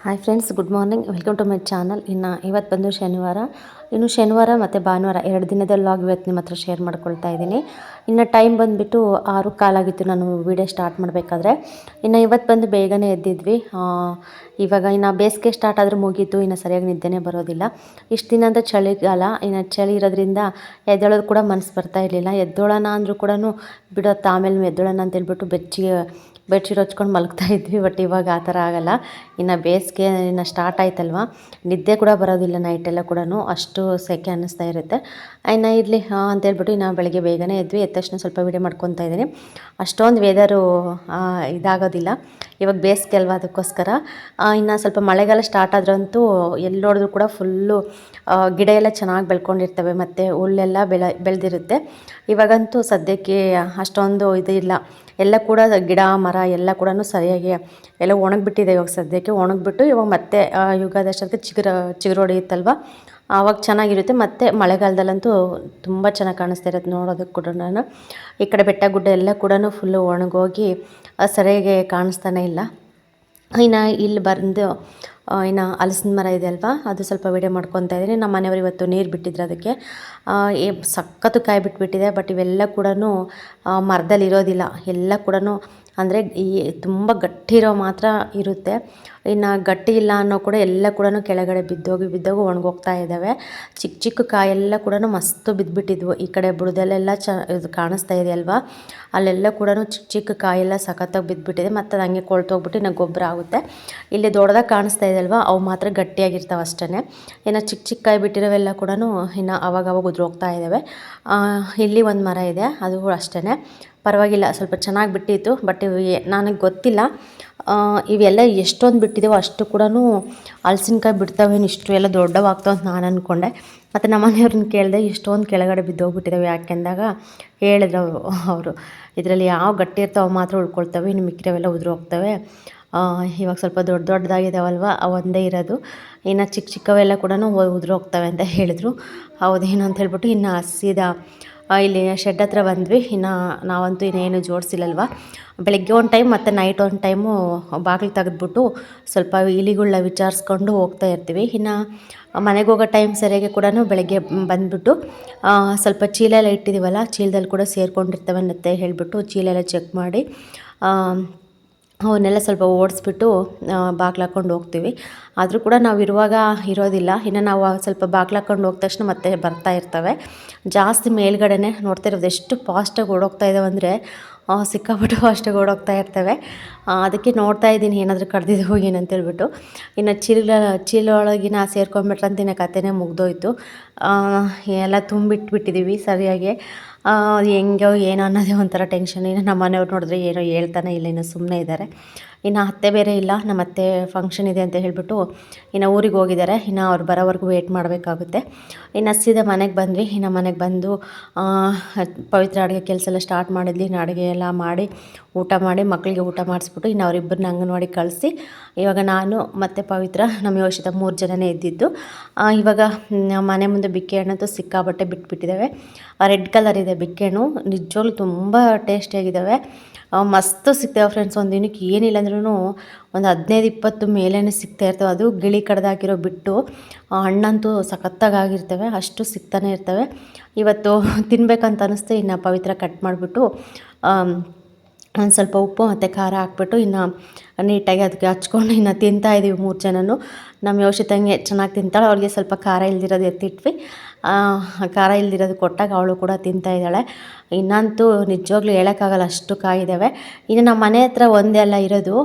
Hi friends, good morning. Welcome to my channel. ಇವತ್ತು ಬಂದು ಶನಿವಾರ. ಶನಿವಾರ ಮತ್ತು ಭಾನುವಾರ 2 ದಿನದ ವ್ಲಾಗ್ ಇವತ್ತು ನಿಮ್ಮ ಹತ್ರ ಶೇರ್ ಮಾಡ್ಕೊಳ್ತಾ ಇದ್ದೀನಿ. ಟೈಮ್ ಬಂದುಬಿಟ್ಟು 6:15 ನಾನು ವೀಡಿಯೋ ಸ್ಟಾರ್ಟ್ ಮಾಡಬೇಕಾದ್ರೆ. ಇವತ್ತು ಬಂದು ಬೇಗನೆ ಎದ್ದಿದ್ವಿ. ಇವಾಗ ಬೇಸಿಗೆ ಸ್ಟಾರ್ಟ್ ಆದರೆ ಮುಗೀತು, ಸರಿಯಾಗಿ ನಿದ್ದೆನೇ ಬರೋದಿಲ್ಲ. ಇಷ್ಟು ದಿನ ಅಂತ ಚಳಿಗಾಲ, ಚಳಿ ಇರೋದ್ರಿಂದ ಎದ್ದೇಳೋದು ಕೂಡ ಮನಸ್ಸು ಬರ್ತಾ ಇರಲಿಲ್ಲ. ಎದ್ದೋಳೋಣ ಅಂದರೂ ಕೂಡ ಬಿಡೋತ್ತು, ಆಮೇಲೆ ಎದ್ದೋಳೋಣ ಅಂತ ಹೇಳ್ಬಿಟ್ಟು ಬೆಡ್ಶೀಟ್ ಹಚ್ಕೊಂಡು ಮಲಗ್ತಾ ಇದ್ವಿ. ಬಟ್ ಇವಾಗ ಆ ಥರ ಆಗೋಲ್ಲ. ಬೇಸಿಗೆ ಸ್ಟಾರ್ಟ್ ಆಯ್ತಲ್ವ, ನಿದ್ದೆ ಕೂಡ ಬರೋದಿಲ್ಲ ನೈಟೆಲ್ಲ ಕೂಡ, ಅಷ್ಟು ಸೆಕೆ ಅನ್ನಿಸ್ತಾ ಇರುತ್ತೆ. ಇರಲಿ ಅಂತೇಳ್ಬಿಟ್ಟು ಬೆಳಗ್ಗೆ ಬೇಗನೆ ಎದ್ವಿ. ಎದ್ದ ತಕ್ಷಣ ಸ್ವಲ್ಪ ವೀಡಿಯೋ ಮಾಡ್ಕೊತಾ ಇದ್ದೀನಿ. ಅಷ್ಟೊಂದು ವೆದರು ಇದಾಗೋದಿಲ್ಲ, ಇವಾಗ ಬೇಸಿಗೆ ಅಲ್ವಾ, ಅದಕ್ಕೋಸ್ಕರ. ಸ್ವಲ್ಪ ಮಳೆಗಾಲ ಸ್ಟಾರ್ಟ್ ಆದ್ರಂತೂ ಎಲ್ಲಿ ನೋಡಿದ್ರು ಕೂಡ ಫುಲ್ಲು ಗಿಡ ಎಲ್ಲ ಚೆನ್ನಾಗಿ ಬೆಳ್ಕೊಂಡಿರ್ತವೆ ಮತ್ತು ಹುಲ್ಲೆಲ್ಲ ಬೆಳೆದಿರುತ್ತೆ. ಇವಾಗಂತೂ ಸದ್ಯಕ್ಕೆ ಅಷ್ಟೊಂದು ಇದು ಇಲ್ಲ, ಎಲ್ಲ ಕೂಡ ಗಿಡ ಮರ ಎಲ್ಲ ಕೂಡ ಸರಿಯಾಗಿ ಎಲ್ಲ ಒಣಗಿಬಿಟ್ಟಿದೆ. ಇವಾಗ ಸದ್ಯಕ್ಕೆ ಒಣಗಿಬಿಟ್ಟು ಇವಾಗ ಮತ್ತೆ ಯುಗಾದಷ್ಟಕ್ಕೆ ಚಿಗುರು ಹೊಡೆಯುತ್ತಲ್ವ, ಆವಾಗ ಚೆನ್ನಾಗಿರುತ್ತೆ. ಮತ್ತು ಮಳೆಗಾಲದಲ್ಲಂತೂ ತುಂಬ ಚೆನ್ನಾಗಿ ಕಾಣಿಸ್ತಾ ಇರುತ್ತೆ ನೋಡೋದಕ್ಕೆ ಕೂಡ. ಈ ಕಡೆ ಬೆಟ್ಟ ಗುಡ್ಡ ಎಲ್ಲ ಕೂಡ ಫುಲ್ಲು ಒಣಗೋಗಿ ಸರಿಯಾಗಿ ಕಾಣಿಸ್ತಾನೆ ಇಲ್ಲ. ಇಲ್ಲಿ ಬಂದು ಹಲಸಿನ ಮರ ಇದೆ ಅಲ್ವಾ, ಅದು ಸ್ವಲ್ಪ ವೀಡಿಯೋ ಮಾಡ್ಕೊತಾ ಇದ್ದೀನಿ. ನಮ್ಮ ಮನೆಯವರು ಇವತ್ತು ನೀರು ಬಿಟ್ಟಿದ್ರು, ಅದಕ್ಕೆ ಸಖತ್ತು ಕಾಯಿ ಬಿಟ್ಬಿಟ್ಟಿದೆ. ಬಟ್ ಇವೆಲ್ಲ ಕೂಡ ಮರದಲ್ಲಿ ಇರೋದಿಲ್ಲ, ಎಲ್ಲ ಕೂಡ ಅಂದರೆ ತುಂಬ ಗಟ್ಟಿ ಇರೋ ಮಾತ್ರ ಇರುತ್ತೆ. ಗಟ್ಟಿ ಇಲ್ಲ ಅನ್ನೋ ಕೂಡ ಎಲ್ಲ ಕೂಡ ಕೆಳಗಡೆ ಬಿದ್ದೋಗಿ ಒಣಗೋಗ್ತಾ ಇದ್ದಾವೆ. ಚಿಕ್ಕ ಚಿಕ್ಕ ಕಾಯೆಲ್ಲ ಕೂಡ ಮಸ್ತು ಬಿದ್ದುಬಿಟ್ಟಿದ್ವು. ಈ ಕಡೆ ಬುಡದಲ್ಲೆಲ್ಲ ಇದು ಕಾಣಿಸ್ತಾ ಇದೆ ಅಲ್ವಾ, ಅಲ್ಲೆಲ್ಲ ಕೂಡ ಚಿಕ್ಕ ಚಿಕ್ಕ ಕಾಯೆಲ್ಲ ಸಖತ್ತಾಗಿ ಬಿದ್ದುಬಿಟ್ಟಿದೆ. ಮತ್ತು ಅದು ಹಂಗೆ ಕೊಳ್ತೋಗ್ಬಿಟ್ಟು ಗೊಬ್ಬರ ಆಗುತ್ತೆ. ಇಲ್ಲಿ ದೊಡ್ಡದಾಗಿ ಕಾಣಿಸ್ತಾ ಇದೆ ಅಲ್ವಾ, ಅವು ಮಾತ್ರ ಗಟ್ಟಿಯಾಗಿರ್ತಾವೆ ಅಷ್ಟೇ. ಚಿಕ್ಕ ಚಿಕ್ಕ ಕಾಯಿ ಬಿಟ್ಟಿರೋವೆಲ್ಲ ಕೂಡ ಅವಾಗ ಉದುರೋಗ್ತಾ ಇದ್ದಾವೆ. ಇಲ್ಲಿ ಒಂದು ಮರ ಇದೆ, ಅದು ಅಷ್ಟೇ ಪರವಾಗಿಲ್ಲ, ಸ್ವಲ್ಪ ಚೆನ್ನಾಗಿ ಬಿಟ್ಟಿತ್ತು. ಬಟ್ ನನಗೆ ಗೊತ್ತಿಲ್ಲ ಇವೆಲ್ಲ ಎಷ್ಟೊಂದು ಬಿಟ್ಟಿದ್ದೇವೋ ಅಷ್ಟು ಕೂಡ ಹಲಸಿನಕಾಯಿ ಬಿಡ್ತಾವೇನು, ಇಷ್ಟು ಎಲ್ಲ ದೊಡ್ಡವಾಗ್ತಾವೆ ಅಂತ ನಾನು ಅಂದ್ಕೊಂಡೆ. ಮತ್ತು ನಮ್ಮ ಮನೆಯವ್ರನ್ನ ಕೇಳಿದೆ, ಇಷ್ಟೊಂದು ಕೆಳಗಡೆ ಬಿದ್ದೋಗ್ಬಿಟ್ಟಿದ್ದಾವೆ ಯಾಕೆಂದಾಗ ಹೇಳಿದ್ರು ಅವರು, ಇದರಲ್ಲಿ ಯಾವ ಗಟ್ಟಿ ಇರ್ತಾವೆ ಮಾತ್ರ ಉಳ್ಕೊಳ್ತವೆ, ಇನ್ನು ಮಿಕ್ಕಿರವೆಲ್ಲ ಉದುರೋಗ್ತವೆ. ಇವಾಗ ಸ್ವಲ್ಪ ದೊಡ್ಡದಾಗಿದ್ದಾವಲ್ವ, ಅವು ಒಂದೇ ಇರೋದು, ಚಿಕ್ಕ ಚಿಕ್ಕವೆಲ್ಲ ಕೂಡ ಉದುರೋಗ್ತವೆ ಅಂತ ಹೇಳಿದ್ರು. ಹೌದೇನು ಅಂತ ಹೇಳ್ಬಿಟ್ಟು ಸೀದಾ ಇಲ್ಲಿ ಶೆಡ್ ಹತ್ರ ಬಂದ್ವಿ. ನಾವಂತೂ ಇನ್ನೇನು ಜೋಡಿಸಿಲ್ಲಲ್ವ. ಬೆಳಗ್ಗೆ ಒಂದು ಟೈಮ್ ಮತ್ತು ನೈಟ್ ಒಂದು ಟೈಮು ಬಾಗಿಲು ತೆಗೆದ್ಬಿಟ್ಟು ಸ್ವಲ್ಪ ಇಲಿಗಳನ್ನ ವಿಚಾರಿಸ್ಕೊಂಡು ಹೋಗ್ತಾ ಇರ್ತೀವಿ. ಮನೆಗೆ ಹೋಗೋ ಟೈಮ್ ಸರಿಯಾಗಿ ಕೂಡ ಬೆಳಗ್ಗೆ ಬಂದುಬಿಟ್ಟು ಸ್ವಲ್ಪ ಚೀಲ ಎಲ್ಲ ಇಟ್ಟಿದ್ದೀವಲ್ಲ, ಚೀಲದಲ್ಲಿ ಕೂಡ ಸೇರ್ಕೊಂಡಿರ್ತವೆ ಅಂತ ಹೇಳಿಬಿಟ್ಟು ಚೀಲ ಎಲ್ಲ ಚೆಕ್ ಮಾಡಿ ಅವನ್ನೆಲ್ಲ ಸ್ವಲ್ಪ ಓಡಿಸ್ಬಿಟ್ಟು ಬಾಗಿಲು ಹಾಕ್ಕೊಂಡು ಹೋಗ್ತೀವಿ. ಆದರೂ ಕೂಡ ನಾವು ಇರುವಾಗ ಇರೋದಿಲ್ಲ. ನಾವು ಸ್ವಲ್ಪ ಬಾಗಿಲು ಹಾಕ್ಕೊಂಡು ಹೋದ ತಕ್ಷಣ ಮತ್ತೆ ಬರ್ತಾ ಇರ್ತವೆ. ಜಾಸ್ತಿ ಮೇಲ್ಗಡೆನೆ ನೋಡ್ತಾ ಇರೋದು, ಎಷ್ಟು ಫಾಸ್ಟಾಗಿ ಓಡೋಗ್ತಾ ಇದ್ದಾವೆ ಅಂದರೆ ಸಿಕ್ಕಾಪಟ್ಟು ಫಾಸ್ಟಾಗಿ ಓಡೋಗ್ತಾ ಇರ್ತವೆ. ಅದಕ್ಕೆ ನೋಡ್ತಾ ಇದ್ದೀನಿ ಏನಾದರೂ ಕಡ್ದಿದ್ದು ಹೋಗೇನಂತೇಳ್ಬಿಟ್ಟು. ಚೀಲ ಒಳಗಿನ ಸೇರ್ಕೊಂಡ್ಬಿಟ್ರಂತ ಕತೆನೇ ಮುಗ್ದೋಯ್ತು. ಎಲ್ಲ ತುಂಬಿಟ್ಬಿಟ್ಟಿದ್ದೀವಿ ಸರಿಯಾಗಿ. ಹೆಂಗೋ ಏನೋ ಅನ್ನೋದೇ ಒಂಥರ ಟೆನ್ಷನ್. ನಮ್ಮ ಮನೆಯವ್ರು ನೋಡಿದ್ರೆ ಏನೋ ಹೇಳ್ತಾನೆ ಇಲ್ಲ, ಸುಮ್ಮನೆ ಇದ್ದಾರೆ. ಅತ್ತೆ ಬೇರೆ ಇಲ್ಲ, ನಮ್ಮ ಅತ್ತೆ ಫಂಕ್ಷನ್ ಇದೆ ಅಂತ ಹೇಳಿಬಿಟ್ಟು ಊರಿಗೆ ಹೋಗಿದ್ದಾರೆ. ಅವ್ರು ಬರೋವರೆಗೂ ವೆಯ್ಟ್ ಮಾಡಬೇಕಾಗುತ್ತೆ. ಸೀದಾ ಮನೆಗೆ ಬಂದ್ವಿ. ಮನೆಗೆ ಬಂದು ಪವಿತ್ರ ಅಡುಗೆ ಕೆಲಸ ಎಲ್ಲ ಸ್ಟಾರ್ಟ್ ಮಾಡಿದ್ವಿ. ಅಡುಗೆ ಎಲ್ಲ ಮಾಡಿ ಊಟ ಮಾಡಿ ಮಕ್ಕಳಿಗೆ ಊಟ ಮಾಡಿಸ್ಬಿಟ್ಟು ಅವರಿಬ್ಬರನ್ನ ಅಂಗನವಾಡಿಗೆ ಕಳಿಸಿ ಇವಾಗ ನಾನು ಮತ್ತು ಪವಿತ್ರ, ನಮ್ಮ ಯೋಷಿತ 3 ಜನನೇ ಇದ್ದಿದ್ದು. ಇವಾಗ ಮನೆ ಮುಂದೆ ಬಿಕ್ಕೆ ಹಣ್ಣಂತೂ ಸಿಕ್ಕಾಬಟ್ಟೆ ಬಿಟ್ಬಿಟ್ಟಿದ್ದಾವೆ. ರೆಡ್ ಕಲರ್ ಇದೆ ಬಿಕ್ಕೆ ಹಣ್ಣು, ನಿಜವಾಗ್ಲೂ ತುಂಬ ಟೇಸ್ಟಿಯಾಗಿದ್ದಾವೆ. ಮಸ್ತು ಸಿಗ್ತಾವೆ ಫ್ರೆಂಡ್ಸ್. ಒಂದು ದಿನಕ್ಕೆ ಏನಿಲ್ಲ ಅಂದ್ರೂ ಒಂದು 15-20 ಮೇಲೇ ಸಿಗ್ತಾ ಇರ್ತವೆ. ಅದು ಗಿಳಿ ಕಡ್ದಾಕಿರೋ ಬಿಟ್ಟು ಹಣ್ಣಂತೂ ಸಖತ್ತಾಗಿರ್ತವೆ, ಅಷ್ಟು ಸಿಗ್ತಾನೆ ಇರ್ತವೆ. ಇವತ್ತು ತಿನ್ಬೇಕಂತ ಅನ್ನಿಸ್ತು. ಪವಿತ್ರ ಕಟ್ ಮಾಡಿಬಿಟ್ಟು ಒಂದು ಸ್ವಲ್ಪ ಉಪ್ಪು ಮತ್ತು ಖಾರ ಹಾಕ್ಬಿಟ್ಟು ನೀಟಾಗಿ ಅದಕ್ಕೆ ಹಚ್ಕೊಂಡು ತಿಂತಾಯಿದ್ದೀವಿ 3 ಜನನು. ನಮ್ಮ ಯೋಷಿತಂಗೆ ಚೆನ್ನಾಗಿ ತಿಂತಾಳೆ, ಅವಳಿಗೆ ಸ್ವಲ್ಪ ಖಾರ ಇಲ್ದಿರೋದು ಎತ್ತಿಟ್ವಿ. ಖಾರ ಇಲ್ದಿರೋದು ಕೊಟ್ಟಾಗ ಅವಳು ಕೂಡ ತಿಂತಾಯಿದ್ದಾಳೆ. ಇನ್ನಂತೂ ನಿಜವಾಗ್ಲೂ ಹೇಳೋಕ್ಕಾಗಲ್ಲ, ಅಷ್ಟು ಕಾಯಿದ್ದಾವೆ. ನಮ್ಮ ಮನೆ ಹತ್ರ ಒಂದೇ ಅಲ್ಲ ಇರೋದು,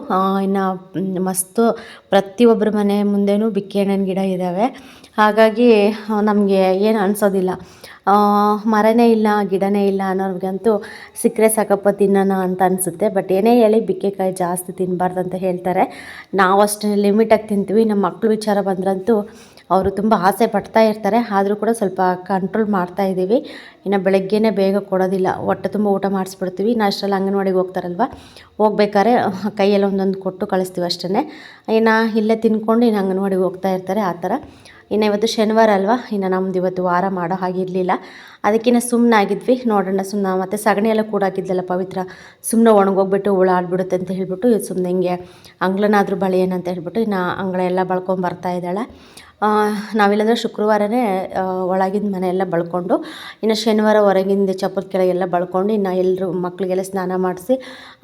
ಮಸ್ತು ಪ್ರತಿಯೊಬ್ಬರ ಮನೆ ಮುಂದೆನೂ ಬಿಕ್ಕೆ ಹಣ್ಣಿನ ಗಿಡ ಇದ್ದಾವೆ. ಹಾಗಾಗಿ ನಮಗೆ ಏನು ಅನಿಸೋದಿಲ್ಲ, ಮರನೇ ಇಲ್ಲ ಗಿಡನೇ ಇಲ್ಲ ಅನ್ನೋರಿಗಂತೂ ಸಿಕ್ಕರೆ ಸಾಕಪ್ಪ ತಿನ್ನೋಣ ಅಂತ ಅನಿಸುತ್ತೆ. ಬಟ್ ಏನೇ ಹೇಳಿ ಬಿಕ್ಕೆಕಾಯಿ ಜಾಸ್ತಿ ತಿನ್ನಬಾರ್ದು ಅಂತ ಹೇಳ್ತಾರೆ. ನಾವು ಅಷ್ಟೇ ಲಿಮಿಟಾಗಿ ತಿಂತೀವಿ. ನಮ್ಮ ಮಕ್ಕಳು ವಿಚಾರ ಬಂದ್ರಂತೂ ಅವರು ತುಂಬ ಆಸೆ ಪಡ್ತಾ ಇರ್ತಾರೆ, ಆದರೂ ಕೂಡ ಸ್ವಲ್ಪ ಕಂಟ್ರೋಲ್ ಮಾಡ್ತಾಯಿದ್ದೀವಿ. ಬೆಳಗ್ಗೆನೇ ಬೇಗ ಕೊಡೋದಿಲ್ಲ, ಹೊಟ್ಟೆ ತುಂಬ ಊಟ ಮಾಡಿಸ್ಬಿಡ್ತೀವಿ. ಅಷ್ಟರಲ್ಲಿ ಅಂಗನವಾಡಿಗೆ ಹೋಗ್ತಾರಲ್ವ, ಹೋಗ್ಬೇಕಾದ್ರೆ ಕೈಯಲ್ಲಿ ಒಂದೊಂದು ಕೊಟ್ಟು ಕಳಿಸ್ತೀವಿ ಅಷ್ಟೇ. ಇಲ್ಲೇ ತಿನ್ಕೊಂಡು ಅಂಗನವಾಡಿಗೆ ಹೋಗ್ತಾ ಇರ್ತಾರೆ. ಆ ಥರ ಇನ್ನು ಇವತ್ತು ಶನಿವಾರ ಅಲ್ವಾ, ಇನ್ನು ನಮ್ದು ಇವತ್ತು ವಾರ ಮಾಡೋ ಹಾಗಿರಲಿಲ್ಲ. ಅದಕ್ಕಿಂತ ಸುಮ್ಮನಾಗಿದ್ವಿ. ನೋಡೋಣ ಸುಮ್ಮನೆ ಮತ್ತು ಸಗಣಿ ಎಲ್ಲ ಕೂಡಾಕಿದ್ಲಲ್ಲ ಪವಿತ್ರ, ಸುಮ್ಮನೆ ಒಣಗೋಗ್ಬಿಟ್ಟು ಹುಳ ಆಡ್ಬಿಡುತ್ತೆ ಅಂತ ಹೇಳ್ಬಿಟ್ಟು ಸುಮ್ಮನೆ ಹಿಂಗೆ ಅಂಗ್ಳನಾದರೂ ಬಳಿಯೇನಂತ ಹೇಳ್ಬಿಟ್ಟು ಇನ್ನು ಅಂಗಳ ಎಲ್ಲ ಬಳ್ಕೊಂಬರ್ತಾ ಇದ್ದಾಳೆ. ನಾವಿಲ್ಲಾಂದರೆ ಶುಕ್ರವಾರನೇ ಒಳಗಿನ ಮನೆ ಎಲ್ಲ ಬಳ್ಕೊಂಡು, ಇನ್ನು ಶನಿವಾರ ಹೊರಗಿಂದ ಚಪ್ಪರ ಕೆಳಗೆಲ್ಲ ಬಳ್ಕೊಂಡು ಇನ್ನು ಎಲ್ಲರೂ ಮಕ್ಕಳಿಗೆಲ್ಲ ಸ್ನಾನ ಮಾಡಿಸಿ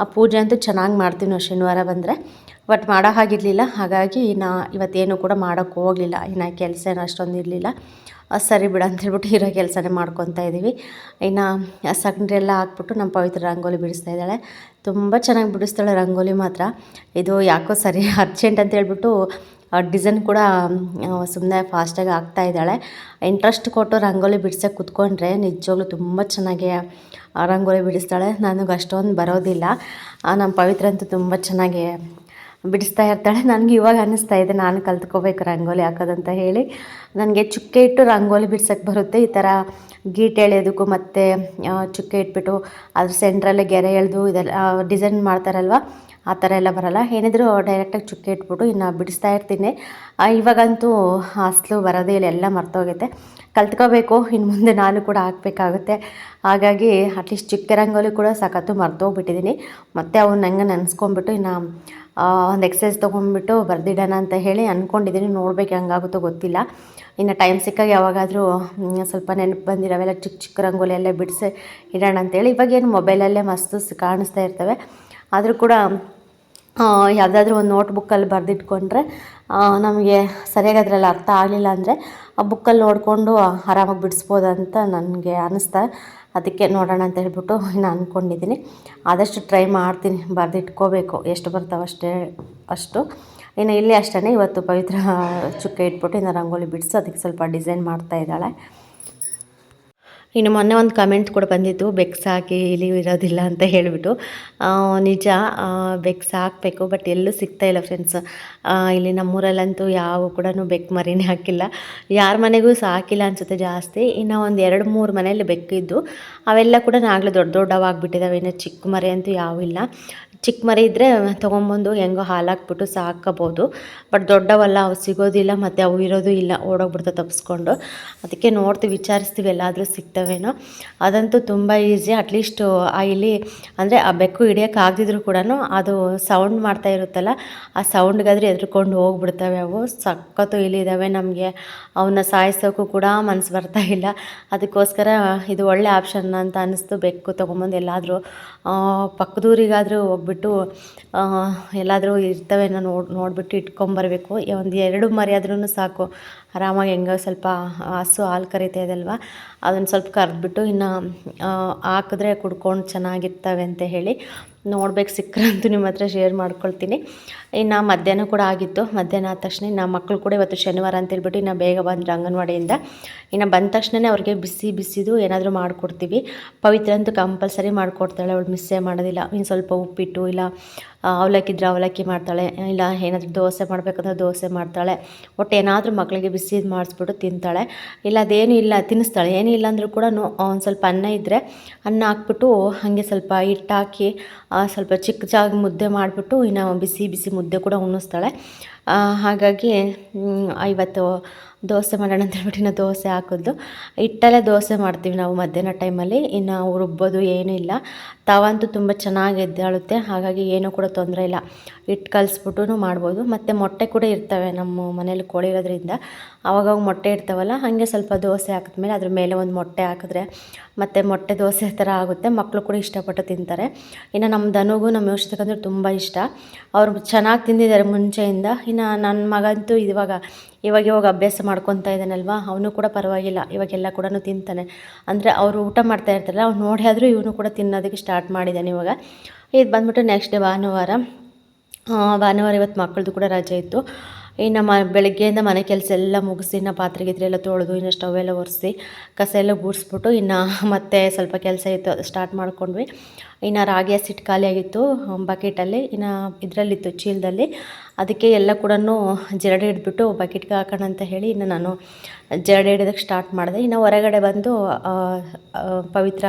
ಆ ಪೂಜೆ ಅಂತೂ ಚೆನ್ನಾಗಿ ಮಾಡ್ತೀವಿ ನಾವು ಶನಿವಾರ ಬಂದರೆ. ಬಟ್ ಮಾಡೋ ಹಾಗಿರಲಿಲ್ಲ, ಹಾಗಾಗಿ ಇವತ್ತೇನು ಕೂಡ ಮಾಡೋಕ್ಕೆ ಹೋಗಲಿಲ್ಲ. ಇನ್ನು ಕೆಲಸ ಏನೋ ಅಷ್ಟೊಂದು ಇರಲಿಲ್ಲ. ಸರಿ ಬಿಡು ಅಂತೇಳ್ಬಿಟ್ಟು ಇರೋ ಕೆಲಸನೇ ಮಾಡ್ಕೊತಾ ಇದ್ದೀವಿ. ಇನ್ನು ಸಗಣಿ ಎಲ್ಲ ಹಾಕ್ಬಿಟ್ಟು ನಮ್ಮ ಪವಿತ್ರ ರಂಗೋಲಿ ಬಿಡಿಸ್ತಾ ಇದ್ದಾಳೆ. ತುಂಬ ಚೆನ್ನಾಗಿ ಬಿಡಿಸ್ತಾಳೆ ರಂಗೋಲಿ ಮಾತ್ರ. ಇದು ಯಾಕೋ ಸರಿ ಅರ್ಜೆಂಟ್ ಅಂತ ಹೇಳ್ಬಿಟ್ಟು ಡಿಸೈನ್ ಕೂಡ ಸುಮ್ಮನೆ ಫಾಸ್ಟಾಗಿ ಇದ್ದಾಳೆ. ಇಂಟ್ರೆಸ್ಟ್ ಕೊಟ್ಟು ರಂಗೋಲಿ ಬಿಡ್ಸೋಕ್ಕೆ ಕೂತ್ಕೊಂಡ್ರೆ ನಿಜವಾಗ್ಲೂ ತುಂಬ ಚೆನ್ನಾಗಿ ರಂಗೋಲಿ ಬಿಡಿಸ್ತಾಳೆ. ನನಗೆ ಅಷ್ಟೊಂದು ಬರೋದಿಲ್ಲ. ನಮ್ಮ ಪವಿತ್ರ ಅಂತೂ ತುಂಬ ಚೆನ್ನಾಗಿ ಬಿಡಿಸ್ತಾ ಇರ್ತಾಳೆ. ನನಗೆ ಇವಾಗ ಅನ್ನಿಸ್ತಾ ಇದೆ ನಾನು ಕಲ್ತ್ಕೋಬೇಕು ರಂಗೋಲಿ ಹಾಕೋದಂತ ಹೇಳಿ. ನನಗೆ ಚುಕ್ಕೆ ಇಟ್ಟು ರಂಗೋಲಿ ಬಿಡ್ಸೋಕ್ಕೆ ಬರುತ್ತೆ. ಈ ಥರ ಗೀಟ್ ಎಳೆಯೋದಕ್ಕೂ ಮತ್ತು ಚುಕ್ಕೆ ಇಟ್ಬಿಟ್ಟು ಅದ್ರ ಸೆಂಟ್ರಲ್ಲೇ ಗೆರೆ ಎಳೆದು ಇದೆಲ್ಲ ಡಿಸೈನ್ ಮಾಡ್ತಾರಲ್ವ, ಆ ಥರ ಎಲ್ಲ ಬರೋಲ್ಲ. ಏನಿದ್ರು ಡೈರೆಕ್ಟಾಗಿ ಚುಕ್ಕೆ ಇಟ್ಬಿಟ್ಟು ಇನ್ನು ಬಿಡಿಸ್ತಾ ಇರ್ತೀನಿ. ಇವಾಗಂತೂ ಅಸಲು ಬರೋದೇ ಇಲ್ಲ, ಎಲ್ಲ ಮರ್ತೋಗುತ್ತೆ. ಕಲ್ತ್ಕೋಬೇಕು, ಇನ್ನು ಮುಂದೆ ನಾನು ಕೂಡ ಹಾಕಬೇಕಾಗುತ್ತೆ. ಹಾಗಾಗಿ ಅಟ್ಲೀಸ್ಟ್ ಚುಕ್ಕೆ ರಂಗೋಲಿ ಕೂಡ ಸಖತ್ತು ಮರ್ತೋಗ್ಬಿಟ್ಟಿದ್ದೀನಿ. ಮತ್ತು ಅವನ್ನ ಹಂಗೆ ನೆನೆಸ್ಕೊಂಡ್ಬಿಟ್ಟು ಇನ್ನು ಒಂದು ಎಕ್ಸಸೈಸ್ ತೊಗೊಂಡ್ಬಿಟ್ಟು ಬರೆದಿಡೋಣ ಅಂತ ಹೇಳಿ ಅಂದ್ಕೊಂಡಿದ್ದೀನಿ. ನೋಡ್ಬೇಕು ಹೆಂಗಾಗುತ್ತೋ ಗೊತ್ತಿಲ್ಲ. ಇನ್ನು ಟೈಮ್ ಸಿಕ್ಕಾಗ ಯಾವಾಗಾದರೂ ಸ್ವಲ್ಪ ನೆನಪು ಬಂದಿರೋವೆಲ್ಲ ಚಿಕ್ಕ ಚಿಕ್ಕ ರಂಗೋಲಿ ಎಲ್ಲ ಬಿಡಿಸಿ ಇಡೋಣ ಅಂತೇಳಿ. ಇವಾಗೇನು ಮೊಬೈಲಲ್ಲೇ ಮಸ್ತು ಕಾಣಿಸ್ತಾ ಇರ್ತವೆ. ಆದರೂ ಕೂಡ ಯಾವುದಾದ್ರೂ ಒಂದು ನೋಟ್ಬುಕ್ಕಲ್ಲಿ ಬರೆದಿಟ್ಕೊಂಡ್ರೆ ನಮಗೆ ಸರಿಯಾಗಿ ಅದರಲ್ಲಿ ಅರ್ಥ ಆಗಲಿಲ್ಲ ಅಂದರೆ ಆ ಬುಕ್ಕಲ್ಲಿ ನೋಡಿಕೊಂಡು ಆರಾಮಾಗಿ ಬಿಡಿಸ್ಬೋದು ಅಂತ ನನಗೆ ಅನ್ನಿಸ್ತಾ. ಅದಕ್ಕೆ ನೋಡೋಣ ಅಂತ ಹೇಳ್ಬಿಟ್ಟು ಇನ್ನು ಅಂದ್ಕೊಂಡಿದ್ದೀನಿ. ಆದಷ್ಟು ಟ್ರೈ ಮಾಡ್ತೀನಿ, ಬರೆದಿಟ್ಕೋಬೇಕು. ಎಷ್ಟು ಬರ್ತಾವೆ ಅಷ್ಟು. ಇನ್ನು ಇಲ್ಲಿ ಅಷ್ಟೇ ಇವತ್ತು ಪವಿತ್ರ ಚುಕ್ಕೆ ಇಟ್ಬಿಟ್ಟು ಇನ್ನು ರಂಗೋಲಿ ಬಿಡಿಸಿ ಅದಕ್ಕೆ ಸ್ವಲ್ಪ ಡಿಸೈನ್ ಮಾಡ್ತಾ ಇದ್ದಾಳೆ. ಇನ್ನು ಮೊನ್ನೆ ಒಂದು ಕಮೆಂಟ್ ಕೂಡ ಬಂದಿತ್ತು, ಬೆಕ್ಕು ಸಾಕಿ ಇಲಿ ಇರೋದಿಲ್ಲ ಅಂತ ಹೇಳಿಬಿಟ್ಟು. ನಿಜ, ಬೆಕ್ಕು ಸಾಕಬೇಕು, ಬಟ್ ಎಲ್ಲೂ ಸಿಗ್ತಾಯಿಲ್ಲ ಫ್ರೆಂಡ್ಸ್. ಇಲ್ಲಿ ನಮ್ಮೂರಲ್ಲಂತೂ ಯಾವ ಕೂಡ ಬೆಕ್ಕು ಮರಿನೇ ಹಾಕಿಲ್ಲ. ಯಾರ ಮನೆಗೂ ಸಾಕಿಲ್ಲ ಅನಿಸುತ್ತೆ ಜಾಸ್ತಿ. ಇನ್ನು ಒಂದು 2-3 ಮನೆಯಲ್ಲಿ ಬೆಕ್ಕಿದ್ದು ಅವೆಲ್ಲ ಕೂಡ ನಾಗಲೇ ದೊಡ್ಡವಾಗ್ಬಿಟ್ಟಿದ್ದಾವೆ. ಇನ್ನು ಚಿಕ್ಕ ಮರಿ ಅಂತೂ ಯಾವೂ ಇಲ್ಲ. ಚಿಕ್ಕ ಮರಿ ಇದ್ದರೆ ತೊಗೊಂಬಂದು ಹೆಂಗೋ ಹಾಲಾಕ್ಬಿಟ್ಟು ಸಾಕೋಬೋದು. ಬಟ್ ದೊಡ್ಡವಲ್ಲ, ಅವು ಸಿಗೋದಿಲ್ಲ, ಮತ್ತು ಅವು ಇರೋದು ಇಲ್ಲ, ಓಡೋಗ್ಬಿಡ್ತವೆ ತಪ್ಪಿಸ್ಕೊಂಡು. ಅದಕ್ಕೆ ನೋಡ್ತೀವಿ, ವಿಚಾರಿಸ್ತೀವಿ ಎಲ್ಲಾದರೂ ಸಿಗ್ತವೇನೋ. ಅದಂತೂ ತುಂಬ ಈಸಿ. ಅಟ್ಲೀಸ್ಟು ಆ ಇಲಿ ಅಂದರೆ ಆ ಬೆಕ್ಕು ಹಿಡಿಯೋಕ್ಕಾಗದಿದ್ರು ಕೂಡ ಅದು ಸೌಂಡ್ ಮಾಡ್ತಾ ಇರುತ್ತಲ್ಲ, ಆ ಸೌಂಡ್ಗಾದ್ರೆ ಎದ್ರುಕೊಂಡು ಹೋಗ್ಬಿಡ್ತವೆ ಅವು. ಸಖತ್ತು ಇಲಿ ಇದ್ದಾವೆ. ನಮಗೆ ಅವನ್ನ ಸಾಯಿಸೋಕ್ಕೂ ಕೂಡ ಮನಸ್ಸು ಬರ್ತಾ ಇಲ್ಲ. ಅದಕ್ಕೋಸ್ಕರ ಇದು ಒಳ್ಳೆ ಆಪ್ಷನ್ ಅಂತ ಅನ್ನಿಸ್ತು. ಬೆಕ್ಕು ತೊಗೊಂಬಂದು ಎಲ್ಲಾದರೂ ಪಕ್ಕದೂರಿಗಾದರೂ ಹೋಗ್ಬಿಟ್ಟು ಎಲ್ಲಾದರೂ ಇರ್ತವೇನೋ ನೋಡಿಬಿಟ್ಟು ಇಟ್ಕೊಂಬರ್ಬೇಕು. ಒಂದು 2 ಮರಿ ಆದ್ರೂ ಸಾಕು. ಆರಾಮಾಗಿ ಹೆಂಗೋ ಸ್ವಲ್ಪ ಹಸು ಹಾಲು ಕರಿತಾ ಇದಲ್ವ, ಅದನ್ನು ಸ್ವಲ್ಪ ಕರೆದ್ಬಿಟ್ಟು ಇನ್ನು ಹಾಕಿದ್ರೆ ಕುಡ್ಕೊಂಡು ಚೆನ್ನಾಗಿರ್ತವೆ ಅಂತ ಹೇಳಿ ನೋಡ್ಬೇಕು. ಸಿಕ್ಕರಂತೂ ನಿಮ್ಮ ಹತ್ರ ಶೇರ್ ಮಾಡ್ಕೊಳ್ತೀನಿ. ಇನ್ನು ಮಧ್ಯಾಹ್ನ ಕೂಡ ಆಗಿತ್ತು. ಮಧ್ಯಾಹ್ನ ಆದ ತಕ್ಷಣ ಇನ್ನು ಮಕ್ಕಳು ಕೂಡ ಇವತ್ತು ಶನಿವಾರ ಅಂತೇಳ್ಬಿಟ್ಟು ಇನ್ನು ಬೇಗ ಬಂದರು ಅಂಗನವಾಡಿಯಿಂದ. ಇನ್ನು ಬಂದ ತಕ್ಷಣವೇ ಅವ್ರಿಗೆ ಬಿಸಿದು ಏನಾದರೂ ಮಾಡಿಕೊಡ್ತೀವಿ. ಪವಿತ್ರ ಅಂತೂ ಕಂಪಲ್ಸರಿ ಮಾಡಿಕೊಡ್ತಾಳೆ, ಅವಳು ಮಿಸ್ಸೇ ಮಾಡೋದಿಲ್ಲ. ಇನ್ನು ಸ್ವಲ್ಪ ಉಪ್ಪಿಟ್ಟು ಇಲ್ಲ ಅವಲಕ್ಕಿದ್ರೆ ಅವಲಕ್ಕಿ ಮಾಡ್ತಾಳೆ, ಇಲ್ಲ ಏನಾದರೂ ದೋಸೆ ಮಾಡಬೇಕಂದ್ರೆ ದೋಸೆ ಮಾಡ್ತಾಳೆ. ಒಟ್ಟು ಏನಾದರೂ ಮಕ್ಕಳಿಗೆ ಬಿಸಿದು ಮಾಡಿಸ್ಬಿಟ್ಟು ತಿಂತಾಳೆ. ಇಲ್ಲ ಅದೇನೂ ಇಲ್ಲ ತಿನ್ನಿಸ್ತಾಳೆ. ಏನೂ ಇಲ್ಲ ಅಂದರೂ ಕೂಡ ಒಂದು ಸ್ವಲ್ಪ ಅನ್ನ ಇದ್ದರೆ ಅನ್ನ ಹಾಕ್ಬಿಟ್ಟು ಹಾಗೆ ಸ್ವಲ್ಪ ಹಿಟ್ಟು ಹಾಕಿ ಸ್ವಲ್ಪ ಚಿಕ್ಕದಾಗಿ ಮುದ್ದೆ ಮಾಡಿಬಿಟ್ಟು ಇನ್ನು ಬಿಸಿ ಮುದ್ದೆ ಕೂಡ ಉಣ್ಣಿಸ್ತಾಳೆ. ಹಾಗಾಗಿ ಇವತ್ತು ದೋಸೆ ಮಾಡೋಣ ಅಂತ ಹೇಳ್ಬಿಟ್ಟು ಇನ್ನು ದೋಸೆ ಹಾಕಿದ್ದು. ಹಿಟ್ಟಲ್ಲೇ ದೋಸೆ ಮಾಡ್ತೀವಿ ನಾವು ಮಧ್ಯಾಹ್ನ ಟೈಮಲ್ಲಿ. ಇನ್ನು ರುಬ್ಬೋದು ಏನೂ ಇಲ್ಲ. ತಾವಂತೂ ತುಂಬ ಚೆನ್ನಾಗಿ ಎದ್ದಾಳುತ್ತೆ, ಹಾಗಾಗಿ ಏನೂ ಕೂಡ ತೊಂದರೆ ಇಲ್ಲ. ಹಿಟ್ಟು ಕಲಿಸ್ಬಿಟ್ಟು ಮಾಡ್ಬೋದು. ಮತ್ತು ಮೊಟ್ಟೆ ಕೂಡ ಇರ್ತವೆ ನಮ್ಮ ಮನೇಲಿ ಕೋಳಿ ಇರೋದ್ರಿಂದ. ಆವಾಗ ಮೊಟ್ಟೆ ಇರ್ತಾವಲ್ಲ, ಹಾಗೆ ಸ್ವಲ್ಪ ದೋಸೆ ಹಾಕಿದ್ಮೇಲೆ ಅದ್ರ ಮೇಲೆ ಒಂದು ಮೊಟ್ಟೆ ಹಾಕಿದ್ರೆ ಮತ್ತು ಮೊಟ್ಟೆ ದೋಸೆ ಥರ ಆಗುತ್ತೆ. ಮಕ್ಕಳು ಕೂಡ ಇಷ್ಟಪಟ್ಟು ತಿಂತಾರೆ. ಇನ್ನು ನಮ್ಮ ದನಗೂ ನಮ್ಮ ಯೋಷಿತಕ್ಕಂದ್ರೆ ತುಂಬ ಇಷ್ಟ. ಅವರು ಚೆನ್ನಾಗಿ ತಿಂದಿದ್ದಾರೆ ಮುಂಚೆಯಿಂದ. ಇನ್ನು ನನ್ನ ಮಗಂತೂ ಇವಾಗ ಅಭ್ಯಾಸ ಮಾಡ್ಕೊತಾ ಇದ್ದಾನಲ್ವ, ಅವನು ಕೂಡ ಪರವಾಗಿಲ್ಲ. ಇವಾಗೆಲ್ಲ ಕೂಡ ತಿಂತಾನೆ. ಅಂದರೆ ಅವರು ಊಟ ಮಾಡ್ತಾ ಇರ್ತಾರಲ್ಲ, ಅವ್ನು ನೋಡಿ ಆದರೂ ಇವನು ಕೂಡ ತಿನ್ನೋದಕ್ಕೆ ಸ್ಟಾರ್ಟ್ ಮಾಡಿದ್ದಾನೆ ಇವಾಗ. ಇದು ಬಂದ್ಬಿಟ್ಟು ನೆಕ್ಸ್ಟ್ ಡೇ ಭಾನುವಾರ ಇವತ್ತು ಮಕ್ಕಳದು ಕೂಡ ರಜೆ ಇತ್ತು. ಇನ್ನು ಬೆಳಗ್ಗೆಯಿಂದ ಮನೆ ಕೆಲಸ ಎಲ್ಲ ಮುಗಿಸಿ ಇನ್ನು ಪಾತ್ರೆ ಗಿತ್ರೆ ಎಲ್ಲ ತೊಳೆದು ಇನ್ನು ಸ್ಟವ್ ಎಲ್ಲ ಒರೆಸಿ ಕಸ ಎಲ್ಲ ಗುಡಿಸ್ಬಿಟ್ಟು ಇನ್ನು ಮತ್ತೆ ಸ್ವಲ್ಪ ಕೆಲಸ ಇತ್ತು, ಅದು ಸ್ಟಾರ್ಟ್ ಮಾಡ್ಕೊಂಡ್ವಿ. ಇನ್ನು ರಾಗಿ ಹಸಿಟ್ಟು ಖಾಲಿಯಾಗಿತ್ತು ಬಕೆಟಲ್ಲಿ, ಇನ್ನು ಇದರಲ್ಲಿತ್ತು ಚೀಲದಲ್ಲಿ. ಅದಕ್ಕೆ ಎಲ್ಲ ಕೂಡ ಜರಡಿ ಹಿಡಿದ್ಬಿಟ್ಟು ಬಕೆಟ್ಗೆ ಹಾಕೋಣ ಅಂತ ಹೇಳಿ ಇನ್ನು ನಾನು ಜರಡಿ ಹಿಡಿಯೋದಕ್ಕೆ ಸ್ಟಾರ್ಟ್ ಮಾಡಿದೆ. ಇನ್ನು ಹೊರಗಡೆ ಬಂದು ಪವಿತ್ರ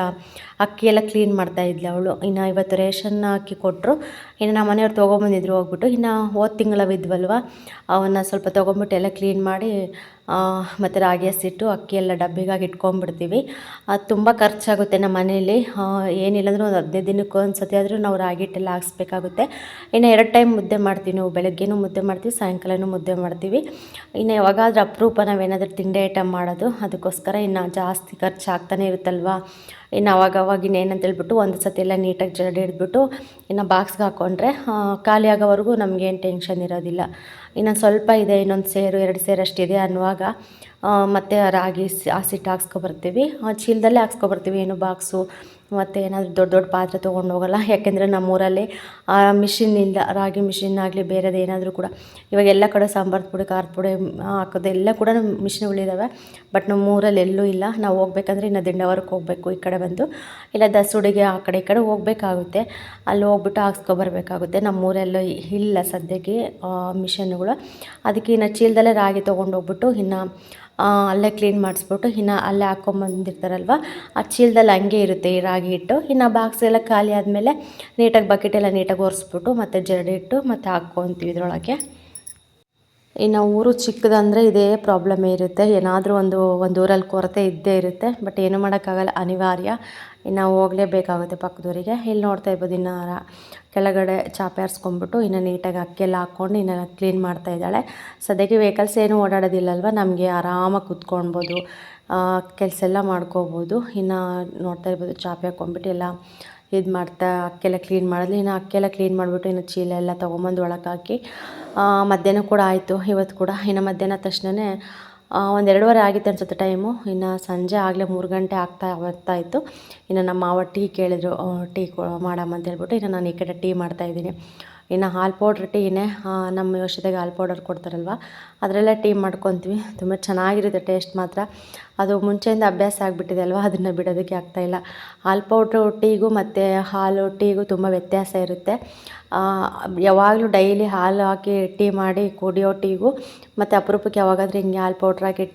ಅಕ್ಕಿ ಎಲ್ಲ ಕ್ಲೀನ್ ಮಾಡ್ತಾಯಿದ್ಲು ಅವಳು. ಇನ್ನು ಇವತ್ತು ರೇಷನ್ ಅಕ್ಕಿ ಕೊಟ್ಟರು. ಇನ್ನು ನಮ್ಮ ಮನೆಯವ್ರು ತೊಗೊಂಬಂದಿದ್ರು ಹೋಗ್ಬಿಟ್ಟು. ಇನ್ನು ಹೋದ ತಿಂಗಳವಿದ್ವಲ್ವ, ಅವನ್ನ ಸ್ವಲ್ಪ ತೊಗೊಂಬಿಟ್ಟು ಎಲ್ಲ ಕ್ಲೀನ್ ಮಾಡಿ ಮತ್ತು ರಾಗಿ ಹಸಿಟ್ಟು ಅಕ್ಕಿ ಎಲ್ಲ ಡಬ್ಬಿಗಾಗಿ ಇಟ್ಕೊಂಡ್ಬಿಡ್ತೀವಿ. ಅದು ತುಂಬ ಖರ್ಚಾಗುತ್ತೆ ನಮ್ಮ ಮನೇಲಿ. ಏನಿಲ್ಲಂದ್ರೂ ಒಂದು 15 ದಿನಕ್ಕೆ ಒಂದು ಸತಿ ಆದರೂ ನಾವು ರಾಗಿ ಹಿಟ್ಟೆಲ್ಲ ಹಾಕ್ಸ್ಬೇಕಾಗುತ್ತೆ. ಇನ್ನು 2 ಟೈಮ್ ಮುದ್ದೆ ಮಾಡ್ತೀವಿ. ನಾವು ಬೆಳಗ್ಗೆನೂ ಮುದ್ದೆ ಮಾಡ್ತೀವಿ, ಸಾಯಂಕಾಲನೂ ಮುದ್ದೆ ಮಾಡ್ತೀವಿ. ಇನ್ನು ಯಾವಾಗಾದ್ರೂ ಅಪರೂಪ ನಾವೇನಾದರೂ ತಿಂಡಿ ಐಟಮ್ ಮಾಡೋದು, ಅದಕ್ಕೋಸ್ಕರ ಇನ್ನು ಜಾಸ್ತಿ ಖರ್ಚು ಆಗ್ತಾನೆ ಇರುತ್ತಲ್ವ. ಇನ್ನು ಅವಾಗವಾಗ ಇನ್ನೇನಂತ ಹೇಳ್ಬಿಟ್ಟು ಒಂದು ಸತಿ ಎಲ್ಲ ನೀಟಾಗಿ ಜರಡಿ ಹಿಡಿದ್ಬಿಟ್ಟು ಇನ್ನು ಬಾಕ್ಸ್ಗೆ ಹಾಕ್ಕೊಂಡ್ರೆ ಖಾಲಿ ಆಗೋವರೆಗೂ ನಮಗೇನು ಟೆನ್ಷನ್ ಇರೋದಿಲ್ಲ. ಇನ್ನು ಸ್ವಲ್ಪ ಇದೆ, ಇನ್ನೊಂದು ಸೇರು 2 ಸೇರಷ್ಟಿದೆ ಅನ್ನುವಾಗ ಮತ್ತು ರಾಗಿ ಹಸಿಟ್ಟು ಹಾಕ್ಸ್ಕೊಬರ್ತೀವಿ. ಚೀಲದಲ್ಲೇ ಹಾಕ್ಸ್ಕೊಬರ್ತೀವಿ. ಏನು ಬಾಕ್ಸು ಮತ್ತು ಏನಾದರೂ ದೊಡ್ಡ ದೊಡ್ಡ ಪಾತ್ರೆ ತೊಗೊಂಡು ಹೋಗೋಲ್ಲ. ಯಾಕೆಂದರೆ ನಮ್ಮೂರಲ್ಲಿ ಮಿಷಿನ್ನಿಂದ ರಾಗಿ ಮಿಷಿನ್ ಆಗಲಿ ಬೇರೆದು ಏನಾದರೂ ಕೂಡ ಇವಾಗ ಎಲ್ಲ ಕಡೆ ಸಾಂಬಾರು ಪುಡಿ ಖಾರದ ಪುಡಿ ಹಾಕೋದೆಲ್ಲ ಕೂಡ ಮಿಷಿನ್ಗಳಿದ್ದಾವೆ. ಬಟ್ ನಮ್ಮೂರಲ್ಲಿ ಎಲ್ಲೂ ಇಲ್ಲ. ನಾವು ಹೋಗ್ಬೇಕಂದ್ರೆ ಇನ್ನು ದಿಂಡವರಕ್ಕೆ ಹೋಗಬೇಕು ಈ ಕಡೆ ಬಂದು, ಇಲ್ಲ ದಸುಡಿಗೆ ಆ ಕಡೆ ಈ ಕಡೆ ಹೋಗಬೇಕಾಗುತ್ತೆ. ಅಲ್ಲಿ ಹೋಗ್ಬಿಟ್ಟು ಹಾಕ್ಸ್ಕೊಬರ್ಬೇಕಾಗುತ್ತೆ. ನಮ್ಮೂರೆಲ್ಲೂ ಇಲ್ಲ ಸದ್ಯಕ್ಕೆ ಮಿಷನ್ಗಳು. ಅದಕ್ಕೆ ಇನ್ನು ಚೀಲದಲ್ಲೇ ರಾಗಿ ತೊಗೊಂಡು ಹೋಗ್ಬಿಟ್ಟು ಇನ್ನು ಅಲ್ಲೇ ಕ್ಲೀನ್ ಮಾಡಿಸ್ಬಿಟ್ಟು ಇನ್ನು ಅಲ್ಲೇ ಹಾಕ್ಕೊಂಬಂದಿರ್ತಾರಲ್ವ, ಆ ಚೀಲದಲ್ಲಿ ಹಂಗೆ ಇರುತ್ತೆ ಈ ರಾಗಿ ಹಿಟ್ಟು. ಇನ್ನು ಬಾಕ್ಸ್ ಎಲ್ಲ ಖಾಲಿ ಆದಮೇಲೆ ನೀಟಾಗಿ ಬಕೆಟೆಲ್ಲ ನೀಟಾಗಿ ಒರೆಸ್ಬಿಟ್ಟು ಮತ್ತು ಜರಡಿ ಇಟ್ಟು ಮತ್ತು ಹಾಕ್ಕೊತೀವಿ ಇದರೊಳಗೆ. ಇನ್ನು ಊರು ಚಿಕ್ಕದಂದರೆ ಇದೇ ಪ್ರಾಬ್ಲಮ್ ಇರುತ್ತೆ. ಏನಾದರೂ ಒಂದು ಊರಲ್ಲಿ ಕೊರತೆ ಇದ್ದೇ ಇರುತ್ತೆ. ಬಟ್ ಏನು ಮಾಡೋಕ್ಕಾಗಲ್ಲ, ಅನಿವಾರ್ಯ. ಇನ್ನು ಹೋಗಲೇಬೇಕಾಗುತ್ತೆ ಪಕ್ಕದೂರಿಗೆ. ಇಲ್ಲಿ ನೋಡ್ತಾ ಇರ್ಬೋದು ಇನ್ನು ಕೆಳಗಡೆ ಚಾಪೆ ಹಾರಿಸ್ಕೊಂಡ್ಬಿಟ್ಟು ಇನ್ನು ನೀಟಾಗಿ ಅಕ್ಕಿಯೆಲ್ಲ ಹಾಕ್ಕೊಂಡು ಇನ್ನೆಲ್ಲ ಕ್ಲೀನ್ ಮಾಡ್ತಾಯಿದ್ದಾಳೆ. ಸದ್ಯಕ್ಕೆ ವೆಹಿಕಲ್ಸ್ ಏನೂ ಓಡಾಡೋದಿಲ್ಲಲ್ವ, ನಮಗೆ ಆರಾಮಾಗಿ ಕೂತ್ಕೊಳ್ಬೋದು, ಕೆಲಸ ಎಲ್ಲ ಮಾಡ್ಕೋಬೋದು. ಇನ್ನು ನೋಡ್ತಾ ಇರ್ಬೋದು ಚಾಪೆ ಹಾಕ್ಕೊಂಡ್ಬಿಟ್ಟು ಎಲ್ಲ ಇದು ಮಾಡ್ತಾ ಅಕ್ಕೆಲ್ಲ ಕ್ಲೀನ್ ಮಾಡಿದ್ವಿ. ಇನ್ನು ಅಕ್ಕೆಲ್ಲ ಕ್ಲೀನ್ ಮಾಡಿಬಿಟ್ಟು ಇನ್ನು ಚೀಲ ಎಲ್ಲ ತೊಗೊಂಬಂದು ಒಳಗೆ ಹಾಕಿ ಮಧ್ಯಾಹ್ನ ಕೂಡ ಆಯಿತು ಇವತ್ತು ಕೂಡ. ಇನ್ನು ಮಧ್ಯಾಹ್ನ ತಕ್ಷಣವೇ 1-2:30 ಆಗಿತ್ತು ಅನ್ಸುತ್ತೆ ಟೈಮು. ಇನ್ನು ಸಂಜೆ ಆಗಲೇ 3 ಗಂಟೆ ಬರ್ತಾಯಿತ್ತು. ಇನ್ನು ನಮ್ಮ ಮಾವ ಟೀ ಕೇಳಿದ್ರು, ಟೀ ಮಾಡಮ್ಮ ಅಂತ ಹೇಳ್ಬಿಟ್ಟು ಇನ್ನು ನಾನು ಈ ಕಡೆ ಟೀ ಮಾಡ್ತಾಯಿದ್ದೀನಿ. ಇನ್ನು ಹಾಲು ಪೌಡ್ರ್ ಟೀನೇ ನಮ್ಮ ಯೋಷಿತೆಗೆ ಹಾಲು ಪೌಡರ್ ಕೊಡ್ತಾರಲ್ವ, ಅದರಲ್ಲೇ ಟೀ ಮಾಡ್ಕೊತೀವಿ. ತುಂಬ ಚೆನ್ನಾಗಿರುತ್ತೆ ಟೇಸ್ಟ್ ಮಾತ್ರ. ಅದು ಮುಂಚೆಯಿಂದ ಅಭ್ಯಾಸ ಆಗಿಬಿಟ್ಟಿದೆ ಅಲ್ವ, ಅದನ್ನು ಬಿಡೋದಕ್ಕೆ ಆಗ್ತಾಯಿಲ್ಲ. ಹಾಲು ಪೌಡ್ರು ಟೀಗೂ ಮತ್ತು ಹಾಲು ಟೀಗೂ ತುಂಬ ವ್ಯತ್ಯಾಸ ಇರುತ್ತೆ. ಯಾವಾಗಲೂ ಡೈಲಿ ಹಾಲು ಹಾಕಿ ಟೀ ಮಾಡಿ ಕುಡಿಯೋ ಟೀಗೂ ಮತ್ತು ಅಪರೂಪಕ್ಕೆ ಯಾವಾಗಾದ್ರೂ ಹಿಂಗೆ ಹಾಲು ಪೌಡ್ರ್ ಹಾಕಿ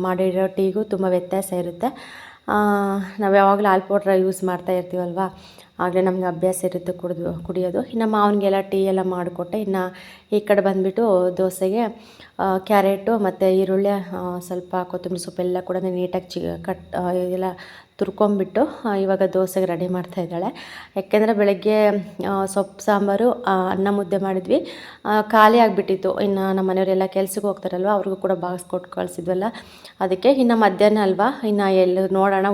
ಮಾಡಿರೋ ಟೀಗೂ ತುಂಬ ವ್ಯತ್ಯಾಸ ಇರುತ್ತೆ. ನಾವು ಯಾವಾಗಲೂ ಹಾಲು ಪೌಡ್ರ್ ಯೂಸ್ ಮಾಡ್ತಾ ಇರ್ತೀವಲ್ವ, ಆಗಲೇ ನಮ್ಗೆ ಅಭ್ಯಾಸ ಇರುತ್ತೆ ಕುಡಿಯೋದು. ಇನ್ನು ಮಾವನಿಗೆಲ್ಲ ಟೀ ಎಲ್ಲ ಮಾಡಿಕೊಟ್ಟೆ. ಇನ್ನು ಈ ಕಡೆ ಬಂದುಬಿಟ್ಟು ದೋಸೆಗೆ ಕ್ಯಾರೆಟು ಮತ್ತು ಈರುಳ್ಳಿ, ಸ್ವಲ್ಪ ಕೊತ್ತಂಬರಿ ಸೊಪ್ಪೆಲ್ಲ ಕೂಡ ನೀಟಾಗಿ ಇದೆಲ್ಲ ತುರ್ಕೊಂಬಿಟ್ಟು ಇವಾಗ ದೋಸೆಗೆ ರೆಡಿ ಮಾಡ್ತಾಯಿದ್ದಾಳೆ. ಯಾಕೆಂದರೆ ಬೆಳಗ್ಗೆ ಸೊಪ್ಪು ಸಾಂಬಾರು ಅನ್ನ ಮುದ್ದೆ ಮಾಡಿದ್ವಿ, ಖಾಲಿ ಆಗಿಬಿಟ್ಟಿತ್ತು. ಇನ್ನು ನಮ್ಮ ಮನೆಯವರೆಲ್ಲ ಕೆಲ್ಸಕ್ಕೆ ಹೋಗ್ತಾರಲ್ವ, ಅವ್ರಿಗೂ ಕೂಡ ಬಾಕ್ಸ್ ಕೊಟ್ಟು ಕಳಿಸಿದ್ವಲ್ಲ, ಅದಕ್ಕೆ ಇನ್ನು ಮಧ್ಯಾಹ್ನ ಅಲ್ವಾ, ಇನ್ನು ಎಲ್ಲ ನೋಡೋಣ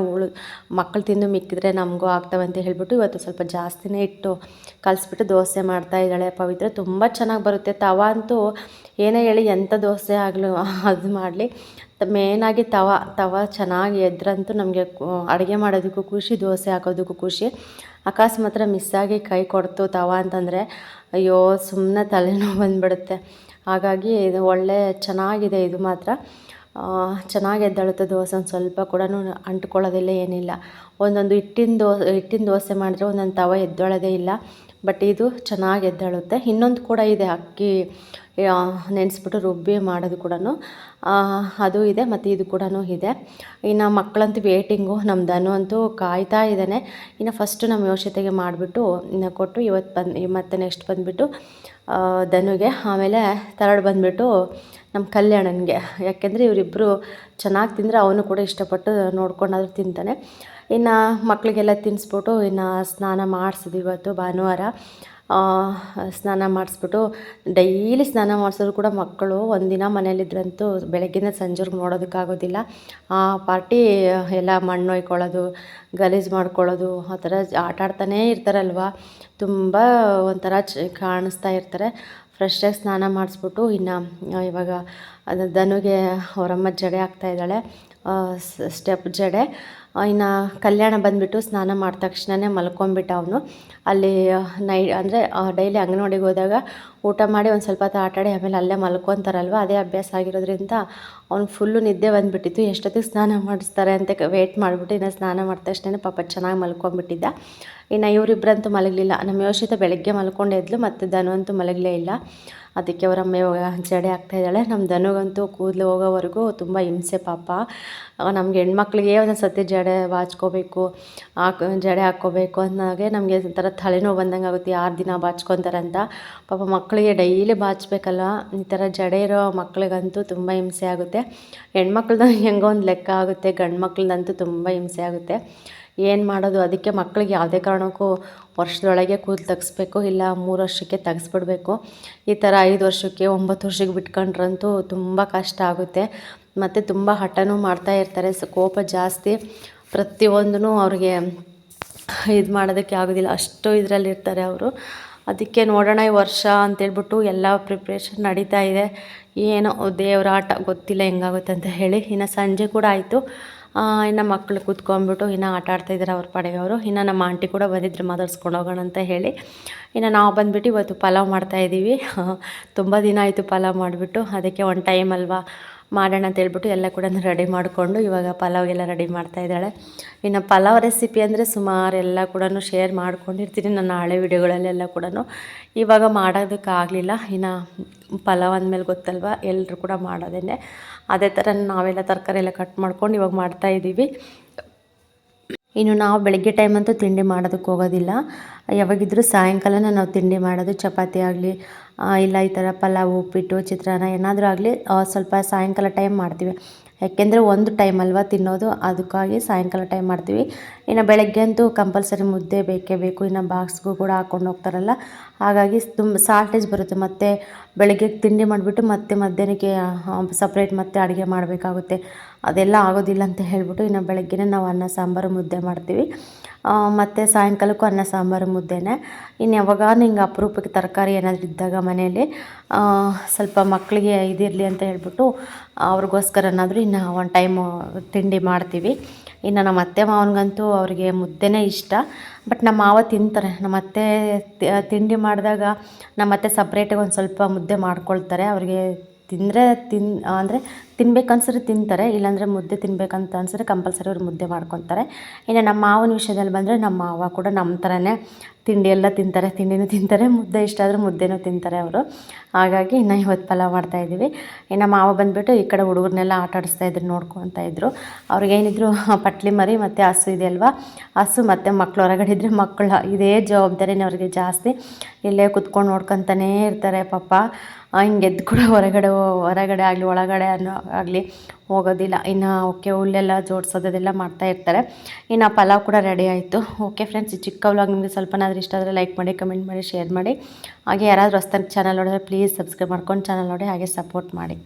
ಮಕ್ಕಳು ತಿಂದು ಮಿಕ್ಕಿದ್ರೆ ನಮಗೂ ಆಗ್ತವೆ ಅಂತ ಹೇಳ್ಬಿಟ್ಟು ಇವತ್ತು ಸ್ವಲ್ಪ ಜಾಸ್ತಿನೇ ಇಟ್ಟು ಕಲಿಸ್ಬಿಟ್ಟು ದೋಸೆ ಮಾಡ್ತಾಯಿದ್ದಾಳೆ ಪವಿತ್ರ. ತುಂಬ ಚೆನ್ನಾಗಿ ಬರುತ್ತೆ. ತವ ಅಂತೂ ಏನೇ ಹೇಳಿ ಎಂಥ ದೋಸೆ ಆಗಲು ಅದು ಮಾಡಲಿ, ಮೇನಾಗಿ ತವ ಚೆನ್ನಾಗಿ ಎದ್ರಂತೂ ನಮಗೆ ಅಡುಗೆ ಮಾಡೋದಕ್ಕೂ ಖುಷಿ, ದೋಸೆ ಹಾಕೋದಕ್ಕೂ ಖುಷಿ. ಅಕಸ್ಮಾತ್ರ ಮಿಸ್ಸಾಗಿ ಕೈ ಕೊಡ್ತು ತವ ಅಂತಂದರೆ ಅಯ್ಯೋ ಸುಮ್ಮನೆ ತಲೆನೋವು ಬಂದುಬಿಡುತ್ತೆ. ಹಾಗಾಗಿ ಇದು ಒಳ್ಳೆ ಚೆನ್ನಾಗಿದೆ. ಇದು ಮಾತ್ರ ಚೆನ್ನಾಗಿ ಎದ್ದೇಳುತ್ತೆ ದೋಸೆ. ಒಂದು ಸ್ವಲ್ಪ ಕೂಡ ಅಂಟ್ಕೊಳ್ಳೋದಿಲ್ಲ, ಏನಿಲ್ಲ. ಒಂದೊಂದು ಹಿಟ್ಟಿನ ದೋಸೆ ಮಾಡಿದ್ರೆ ಒಂದೊಂದು ತವ ಎದ್ದೇಳೋದೇ ಇಲ್ಲ. ಬಟ್ ಇದು ಚೆನ್ನಾಗಿ ಎದ್ದೇಳುತ್ತೆ. ಇನ್ನೊಂದು ಕೂಡ ಇದೆ, ಅಕ್ಕಿ ನೆನೆಸ್ಬಿಟ್ಟು ರುಬ್ಬಿ ಮಾಡೋದು ಕೂಡ ಅದು ಇದೆ, ಮತ್ತು ಇದು ಕೂಡ ಇದೆ. ಇನ್ನು ಮಕ್ಕಳಂತೂ ವೇಟಿಂಗು. ನಮ್ಮ ಧನು ಅಂತೂ ಕಾಯ್ತಾ ಇದ್ದಾನೆ. ಇನ್ನು ಫಸ್ಟು ನಮ್ಮ ಯೋಷಿತೆಗೆ ಮಾಡಿಬಿಟ್ಟು ಇನ್ನು ಕೊಟ್ಟು ಮತ್ತೆ ನೆಕ್ಸ್ಟ್ ಬಂದುಬಿಟ್ಟು ಧನುಗೆ, ಆಮೇಲೆ ಥರ್ಡ್ ಬಂದುಬಿಟ್ಟು ನಮ್ಮ ಕಲ್ಯಾಣನಿಗೆ. ಯಾಕೆಂದರೆ ಇವರಿಬ್ಬರು ಚೆನ್ನಾಗಿ ತಿಂದರೆ ಅವನು ಕೂಡ ಇಷ್ಟಪಟ್ಟು ನೋಡ್ಕೊಂಡಾದ್ರೂ ತಿಂತಾನೆ. ಇನ್ನು ಮಕ್ಕಳಿಗೆಲ್ಲ ತಿನ್ನಿಸ್ಬಿಟ್ಟು ಇನ್ನು ಸ್ನಾನ ಮಾಡಿಸಿದ್ವಿ ಇವತ್ತು ಭಾನುವಾರ. ಸ್ನಾನ ಮಾಡಿಸ್ಬಿಟ್ಟು ಡೈಲಿ ಸ್ನಾನ ಮಾಡಿಸಿದ್ರು ಕೂಡ ಮಕ್ಕಳು ಒಂದಿನ ಮನೇಲಿದ್ರಂತೂ ಬೆಳಗ್ಗಿಂದ ಸಂಜೆವರೆಗೂ ನೋಡೋದಕ್ಕಾಗೋದಿಲ್ಲ. ಆ ಪಾರ್ಟಿ ಎಲ್ಲ ಮಣ್ಣು ಒಯ್ಕೊಳ್ಳೋದು, ಗಲೀಜು ಮಾಡ್ಕೊಳ್ಳೋದು, ಆ ಥರ ಆಟ ಆಡ್ತಾನೇ ಇರ್ತಾರಲ್ವ, ತುಂಬ ಒಂಥರ ಕಾಣಿಸ್ತಾ ಇರ್ತಾರೆ. ಫ್ರೆಶ್ಶಾಗಿ ಸ್ನಾನ ಮಾಡಿಸ್ಬಿಟ್ಟು ಇನ್ನು ಇವಾಗ ಧನುಗೆ ಅವರಮ್ಮ ಜಡೆ ಹಾಕ್ತಾಯಿದ್ದಾಳೆ, ಸ್ಟೆಪ್ ಜಡೆ. ಇನ್ನು ಕಲ್ಯಾಣ ಬಂದುಬಿಟ್ಟು ಸ್ನಾನ ಮಾಡಿದ ತಕ್ಷಣವೇ ಮಲ್ಕೊಂಬಿಟ್ಟ ಅವನು. ಅಲ್ಲಿ ಅಂದರೆ ಡೈಲಿ ಅಂಗನವಾಡಿಗೆ ಹೋದಾಗ ಊಟ ಮಾಡಿ ಒಂದು ಸ್ವಲ್ಪ ಹೊತ್ತು ಆಟಾಡಿ ಆಮೇಲೆ ಅಲ್ಲೇ ಮಲ್ಕೊತಾರಲ್ವ, ಅದೇ ಅಭ್ಯಾಸ ಆಗಿರೋದ್ರಿಂದ ಅವ್ನು ಫುಲ್ಲು ನಿದ್ದೆ ಬಂದುಬಿಟ್ಟಿತ್ತು. ಎಷ್ಟೊತ್ತಿಗೆ ಸ್ನಾನ ಮಾಡಿಸ್ತಾರೆ ಅಂತ ವೇಟ್ ಮಾಡಿಬಿಟ್ಟು ಇನ್ನು ಸ್ನಾನ ಮಾಡಿದ ತಕ್ಷಣ ಪಾಪ ಚೆನ್ನಾಗಿ ಮಲ್ಕೊಂಬಿಟ್ಟಿದ್ದ. ಇನ್ನು ಇವರಿಬ್ಬರಂತೂ ಮಲಗಲಿಲ್ಲ. ನಮ್ಮ ಯೋಷಿತ ಬೆಳಗ್ಗೆ ಮಲ್ಕೊಂಡೇ ಇದ್ಲು, ಮತ್ತು ಧನು ಅಂತೂ ಮಲಗಲೇ ಇಲ್ಲ. ಅದಕ್ಕೆ ಅವರಮ್ಮ ಇವಾಗ ಜಡೆ ಹಾಕ್ತಾಯಿದ್ದಾಳೆ. ನಮ್ಮ ದನುಗಂತೂ ಕೂದಲು ಹೋಗೋವರೆಗೂ ತುಂಬ ಹಿಂಸೆ ಪಾಪ. ನಮಗೆ ಹೆಣ್ಮಕ್ಳಿಗೆ ಒಂದೊಂದು ಸತಿ ಜಡೆ ಬಾಚ್ಕೋಬೇಕು, ಜಡೆ ಹಾಕ್ಕೋಬೇಕು ಅನ್ನೋಗೆ ನಮಗೆ ಒಂಥರ ತಲೆನೋವು ಬಂದಂಗೆ ಆಗುತ್ತೆ. 6 ದಿನ ಬಾಚ್ಕೊತಾರೆ ಅಂತ. ಪಾಪ ಮಕ್ಕಳಿಗೆ ಡೈಲಿ ಬಾಚಬೇಕಲ್ಲ. ಈ ಥರ ಜಡೆ ಇರೋ ಮಕ್ಳಿಗಂತೂ ತುಂಬ ಹಿಂಸೆ ಆಗುತ್ತೆ. ಹೆಣ್ಮಕ್ಳದ್ದು ಹೆಂಗೋ ಒಂದು ಲೆಕ್ಕ ಆಗುತ್ತೆ, ಗಂಡು ಮಕ್ಳದಂತೂ ತುಂಬ ಹಿಂಸೆ ಆಗುತ್ತೆ. ಏನು ಮಾಡೋದು? ಅದಕ್ಕೆ ಮಕ್ಕಳಿಗೆ ಯಾವುದೇ ಕಾರಣಕ್ಕೂ ವರ್ಷದೊಳಗೆ ಕೂದಲು ತೆಗಿಸ್ಬೇಕು, ಇಲ್ಲ 3 ವರ್ಷಕ್ಕೆ ತೆಗೆಸ್ಬಿಡ್ಬೇಕು. ಈ ಥರ 5 ವರ್ಷಕ್ಕೆ 9 ವರ್ಷಕ್ಕೆ ಬಿಟ್ಕೊಂಡ್ರಂತೂ ತುಂಬ ಕಷ್ಟ ಆಗುತ್ತೆ. ಮತ್ತು ತುಂಬ ಹಠನೂ ಮಾಡ್ತಾ ಇರ್ತಾರೆ. ಕೋಪ ಜಾಸ್ತಿ. ಪ್ರತಿಯೊಂದೂ ಅವ್ರಿಗೆ ಇದು ಮಾಡೋದಕ್ಕೆ ಆಗೋದಿಲ್ಲ, ಅಷ್ಟು ಇದರಲ್ಲಿರ್ತಾರೆ ಅವರು. ಅದಕ್ಕೆ ನೋಡೋಣ ಈ ವರ್ಷ ಅಂತೇಳ್ಬಿಟ್ಟು ಎಲ್ಲ ಪ್ರಿಪ್ರೇಷನ್ ನಡೀತಾ ಇದೆ. ಏನೋ ದೇವ್ರ ಆಟ, ಗೊತ್ತಿಲ್ಲ ಹೆಂಗಾಗುತ್ತೆ ಅಂತ ಹೇಳಿ. ಇನ್ನು ಸಂಜೆ ಕೂಡ ಆಯಿತು. ಇನ್ನು ಮಕ್ಕಳು ಕೂತ್ಕೊಂಡ್ಬಿಟ್ಟು ಇನ್ನು ಆಟ ಆಡ್ತಾಯಿದ್ದಾರೆ ಅವ್ರ ಪಾಡಿಗೆ ಅವರು. ಇನ್ನು ನಮ್ಮ ಆಂಟಿ ಕೂಡ ಬಂದಿದ್ರು ಮಾತಾಡ್ಸ್ಕೊಂಡು ಹೋಗೋಣ ಅಂತ ಹೇಳಿ. ಇನ್ನು ನಾವು ಬಂದುಬಿಟ್ಟು ಇವತ್ತು ಪಲಾವ್ ಮಾಡ್ತಾಯಿದ್ದೀವಿ. ತುಂಬ ದಿನ ಆಯಿತು ಪಲಾವ್ ಮಾಡಿಬಿಟ್ಟು. ಅದಕ್ಕೆ ಒಂದು ಟೈಮ್ ಅಲ್ವಾ ಮಾಡೋಣ ಅಂತ ಹೇಳ್ಬಿಟ್ಟು ಎಲ್ಲ ಕೂಡ ರೆಡಿ ಮಾಡಿಕೊಂಡು ಇವಾಗ ಪಲಾವ್ಗೆಲ್ಲ ರೆಡಿ ಮಾಡ್ತಾಯಿದ್ದಾಳೆ. ಇನ್ನು ಪಲಾವ್ ರೆಸಿಪಿ ಅಂದರೆ ಸುಮಾರು ಎಲ್ಲ ಕೂಡ ಶೇರ್ ಮಾಡ್ಕೊಂಡಿರ್ತೀನಿ ನನ್ನ ಹಳೆ ವಿಡಿಯೋಗಳಲ್ಲೆಲ್ಲ ಕೂಡ. ಇವಾಗ ಮಾಡೋದಕ್ಕಾಗಲಿಲ್ಲ. ಇನ್ನು ಪಲಾವ್ ಅಂದಮೇಲೆ ಗೊತ್ತಲ್ವ, ಎಲ್ಲರೂ ಕೂಡ ಮಾಡೋದೇ. ಅದೇ ಥರ ನಾವೆಲ್ಲ ತರಕಾರಿ ಎಲ್ಲ ಕಟ್ ಮಾಡ್ಕೊಂಡು ಇವಾಗ ಮಾಡ್ತಾಯಿದ್ದೀವಿ. ಇನ್ನು ನಾವು ಬೆಳಗ್ಗೆ ಟೈಮಂತೂ ತಿಂಡಿ ಮಾಡೋದಕ್ಕೆ ಹೋಗೋದಿಲ್ಲ. ಯಾವಾಗಿದ್ದರೂ ಸಾಯಂಕಾಲನೇ ನಾವು ತಿಂಡಿ ಮಾಡೋದು. ಚಪಾತಿ ಆಗಲಿ, ಇಲ್ಲ ಈ ಥರ ಪಲಾವು, ಉಪ್ಪಿಟ್ಟು, ಚಿತ್ರಾನ್ನ ಏನಾದರೂ ಆಗಲಿ ಸ್ವಲ್ಪ ಸಾಯಂಕಾಲ ಟೈಮ್ ಮಾಡ್ತೀವಿ. ಯಾಕೆಂದರೆ ಒಂದು ಟೈಮ್ ಅಲ್ವಾ ತಿನ್ನೋದು, ಅದಕ್ಕಾಗಿ ಸಾಯಂಕಾಲ ಟೈಮ್ ಮಾಡ್ತೀವಿ. ಇನ್ನು ಬೆಳಗ್ಗೆ ಅಂತೂ ಕಂಪಲ್ಸರಿ ಮುದ್ದೆ ಬೇಕೇ ಬೇಕು. ಇನ್ನು ಬಾಕ್ಸ್ಗೂ ಕೂಡ ಹಾಕ್ಕೊಂಡು ಹೋಗ್ತಾರಲ್ಲ, ಹಾಗಾಗಿ ತುಂಬ ಸಾಲ್ಟೇಜ್ ಬರುತ್ತೆ. ಮತ್ತು ಬೆಳಗ್ಗೆ ತಿಂಡಿ ಮಾಡಿಬಿಟ್ಟು ಮತ್ತೆ ಮಧ್ಯಾಹ್ನಕ್ಕೆ ಸಪ್ರೇಟ್ ಮತ್ತೆ ಅಡುಗೆ ಮಾಡಬೇಕಾಗುತ್ತೆ. ಅದೆಲ್ಲ ಆಗೋದಿಲ್ಲ ಅಂತ ಹೇಳ್ಬಿಟ್ಟು ಇನ್ನು ಬೆಳಗ್ಗೆನೇ ನಾವು ಅನ್ನ ಸಾಂಬಾರು ಮುದ್ದೆ ಮಾಡ್ತೀವಿ. ಮತ್ತು ಸಾಯಂಕಾಲಕ್ಕೂ ಅನ್ನ ಸಾಂಬಾರು ಮುದ್ದೆನೇ. ಇನ್ನು ಯಾವಾಗಾನ ಹಿಂಗೆ ಅಪರೂಪಕ್ಕೆ ತರಕಾರಿ ಏನಾದರೂ ಇದ್ದಾಗ ಮನೆಯಲ್ಲಿ ಸ್ವಲ್ಪ ಮಕ್ಕಳಿಗೆ ಇದಿರಲಿ ಅಂತ ಹೇಳ್ಬಿಟ್ಟು ಅವ್ರಿಗೋಸ್ಕರನಾದರೂ ಇನ್ನು ಒಂದು ಟೈಮು ತಿಂಡಿ ಮಾಡ್ತೀವಿ. ಇನ್ನು ನಮ್ಮ ಅತ್ತೆ ಮಾವನಿಗಂತೂ ಅವ್ರಿಗೆ ಮುದ್ದೆನೇ ಇಷ್ಟ. ಬಟ್ ನಮ್ಮ ಮಾವ ತಿಂತಾರೆ. ನಮ್ಮ ಅತ್ತೆ ತಿಂಡಿ ಮಾಡಿದಾಗ ನಮ್ಮ ಅತ್ತೆ ಸಪ್ರೇಟಾಗಿ ಒಂದು ಸ್ವಲ್ಪ ಮುದ್ದೆ ಮಾಡ್ಕೊಳ್ತಾರೆ. ಅವ್ರಿಗೆ ಅಂದರೆ ತಿನ್ಬೇಕನ್ಸಿದ್ರೆ ತಿಂತಾರೆ, ಇಲ್ಲಾಂದರೆ ಮುದ್ದೆ ತಿನ್ಬೇಕಂತ ಅನ್ಸಿದ್ರೆ ಕಂಪಲ್ಸರಿ ಅವ್ರು ಮುದ್ದೆ ಮಾಡ್ಕೊತಾರೆ. ಇನ್ನು ನಮ್ಮ ಮಾವನ ವಿಷಯದಲ್ಲಿ ಬಂದರೆ ನಮ್ಮ ಮಾವ ಕೂಡ ನಮ್ಮ ಥರನೇ ತಿಂಡಿ ಎಲ್ಲ ತಿಂತಾರೆ, ತಿಂಡಿನೂ ತಿಂತಾರೆ, ಮುದ್ದೆ ಇಷ್ಟ ಆದರೆ ಮುದ್ದೆನೂ ತಿಂತಾರೆ ಅವರು. ಹಾಗಾಗಿ ಇನ್ನು ಇವತ್ತು ಪಲಾವ್ ಮಾಡ್ತಾಯಿದ್ದೀವಿ. ಇನ್ನು ಮಾವ ಬಂದುಬಿಟ್ಟು ಈ ಕಡೆ ಹುಡುಗರನ್ನೆಲ್ಲ ಆಟ ಆಡಿಸ್ತಾಯಿದ್ರು, ನೋಡ್ಕೊತಾ ಇದ್ದರು. ಅವ್ರಿಗೇನಿದ್ರು ಪಟ್ಲಿ ಮರಿ ಮತ್ತು ಹಸು ಇದೆ ಅಲ್ವಾ, ಹಸು ಮತ್ತು ಮಕ್ಕಳು ಹೊರಗಡೆ ಇದ್ದರೆ ಮಕ್ಕಳು ಇದೇ ಜವಾಬ್ದಾರಿನೇ ಅವ್ರಿಗೆ ಜಾಸ್ತಿ. ಇಲ್ಲೇ ಕುತ್ಕೊಂಡು ನೋಡ್ಕೊತಾನೇ ಇರ್ತಾರೆ ಪಾಪ. ಹಿಂಗೆ ಎದ್ದು ಕೂಡ ಹೊರಗಡೆ ಆಗಲಿ ಒಳಗಡೆ ಆಗಲಿ ಹೋಗೋದಿಲ್ಲ. ಇನ್ನು ಓಕೆ ಹುಲ್ಲೆಲ್ಲ ಜೋಡಿಸೋದೆಲ್ಲ ಮಾಡ್ತಾಯಿರ್ತಾರೆ. ಇನ್ನು ಪಲಾವ್ ಕೂಡ ರೆಡಿ ಆಯಿತು. ಓಕೆ ಫ್ರೆಂಡ್ಸ್, ಈ ಚಿಕ್ಕ ವ್ಲಾಗ್ ನಿಮಗೆ ಸ್ವಲ್ಪನಾದರೂ ಇಷ್ಟ ಆದರೆ ಲೈಕ್ ಮಾಡಿ, ಕಮೆಂಟ್ ಮಾಡಿ, ಶೇರ್ ಮಾಡಿ. ಹಾಗೆ ಯಾರಾದರೂ ಹೊಸ್ದಾಗಿ ಚಾನಲ್ ನೋಡಿದ್ರೆ ಪ್ಲೀಸ್ ಸಬ್ಸ್ಕ್ರೈಬ್ ಮಾಡ್ಕೊಂಡು ಚಾನಲ್ ನೋಡಿ ಹಾಗೆ ಸಪೋರ್ಟ್ ಮಾಡಿ.